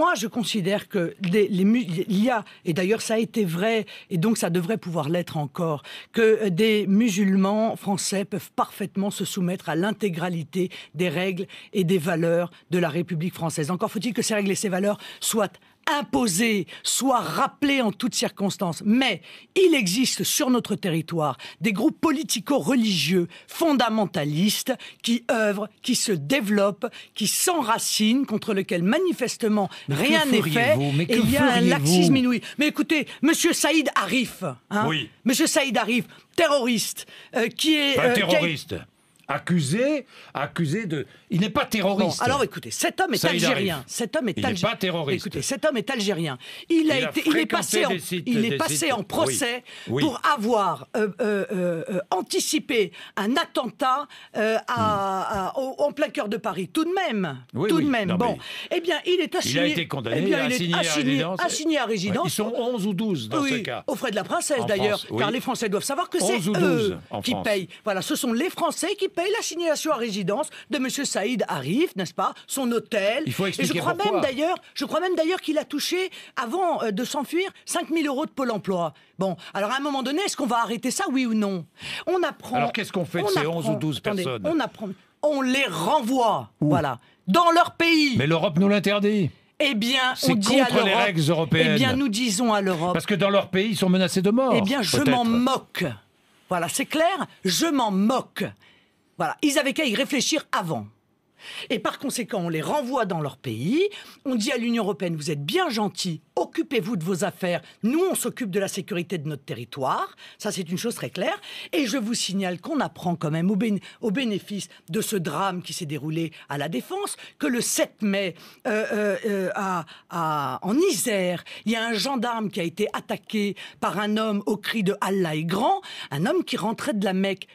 moi, je considère que il y a, et d'ailleurs ça a été vrai, et donc ça devrait pouvoir l'être encore, que des musulmans français peuvent parfaitement se soumettre à l'intégralité des règles et des valeurs de la République française. Encore faut-il que ces règles et ces valeurs soient imposées, soient rappelées en toutes circonstances. Mais il existe sur notre territoire des groupes politico-religieux fondamentalistes qui œuvrent, qui se développent, qui s'enracinent, contre lesquels manifestement rien n'est fait. Et il y a un laxisme inouï. Mais écoutez, Monsieur Saïd Arif, oui. Monsieur Saïd Arif, terroriste, qui est... terroriste. Accusé de... Il n'est pas terroriste. Bon, alors écoutez, cet homme est algérien. Cet homme est il n'est pas terroriste. Écoutez, cet homme est algérien. Il est passé en procès pour avoir anticipé un attentat en plein cœur de Paris. Tout de même. Non, bon. Eh bien, il est assigné... Il a été condamné, il est assigné à résidence. Ils sont 11 ou 12 dans ce cas. Aux frais de la princesse d'ailleurs, car les Français doivent savoir que c'est eux qui payent. Voilà, ce sont les Français qui payent l'assignation à résidence de Monsieur Saïd Arif, n'est-ce pas, son hôtel. Il faut expliquer pourquoi. Je crois même d'ailleurs qu'il a touché, avant de s'enfuir, 5 000 € de Pôle emploi. Bon, alors à un moment donné, est-ce qu'on va arrêter ça, oui ou non? On apprend... Alors qu'est-ce qu'on fait de ces 11 ou 12 personnes? On les renvoie, voilà, dans leur pays. Mais l'Europe nous l'interdit. Eh bien, on dit à l'Europe... C'est contre les règles européennes. Eh bien, nous disons à l'Europe... Parce que dans leur pays, ils sont menacés de mort. Eh bien, je m'en moque. Voilà, c'est clair, je m'en moque. Voilà, ils avaient qu'à y réfléchir avant. Et par conséquent, on les renvoie dans leur pays, on dit à l'Union européenne, vous êtes bien gentils, occupez-vous de vos affaires, nous on s'occupe de la sécurité de notre territoire, ça c'est une chose très claire, et je vous signale qu'on apprend quand même au bénéfice de ce drame qui s'est déroulé à La Défense, que le 7 mai, en Isère, il y a un gendarme qui a été attaqué par un homme au cri de Allah est grand, un homme qui rentrait de la Mecque,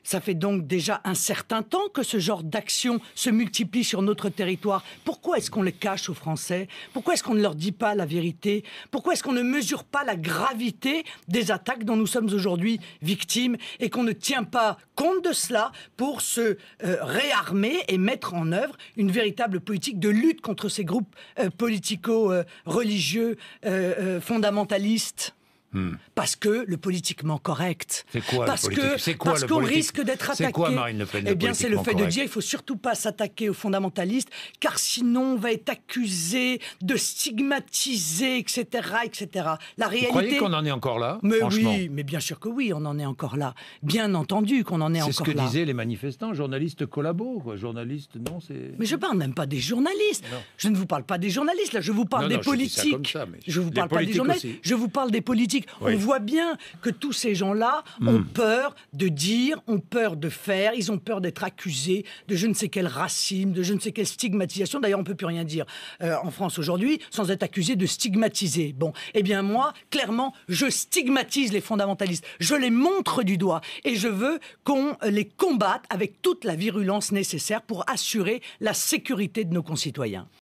ça fait donc déjà un certain temps que ce genre d'action se multiplie sur notre territoire. Pourquoi est-ce qu'on les cache aux Français? Pourquoi est-ce qu'on ne leur dit pas la vérité? Pourquoi est-ce qu'on ne mesure pas la gravité des attaques dont nous sommes aujourd'hui victimes et qu'on ne tient pas compte de cela pour se réarmer et mettre en œuvre une véritable politique de lutte contre ces groupes politico-religieux fondamentalistes? Parce que le politiquement correct. C'est quoi parce qu'on risque d'être attaqué. C'est quoi, Marine Le Pen? Eh bien, c'est le fait de dire il faut surtout pas s'attaquer aux fondamentalistes, car sinon on va être accusé de stigmatiser, etc., etc. La réalité. Vous croyez qu'on en est encore là? Mais oui, mais bien sûr que oui, on en est encore là. Bien entendu qu'on en est encore là. C'est ce que disaient les manifestants, journalistes collabos, quoi. Journalistes, non, c'est. Mais je parle même pas des journalistes. Non. Je ne vous parle pas des journalistes. Là, je vous parle des politiques. Je vous parle pas des journalistes. Je vous parle des politiques. Oui. On voit bien que tous ces gens-là ont peur de dire, ont peur de faire, ils ont peur d'être accusés de je ne sais quel racisme, de je ne sais quelle stigmatisation. D'ailleurs, on ne peut plus rien dire en France aujourd'hui sans être accusé de stigmatiser. Bon, eh bien moi, clairement, je stigmatise les fondamentalistes. Je les montre du doigt et je veux qu'on les combatte avec toute la virulence nécessaire pour assurer la sécurité de nos concitoyens.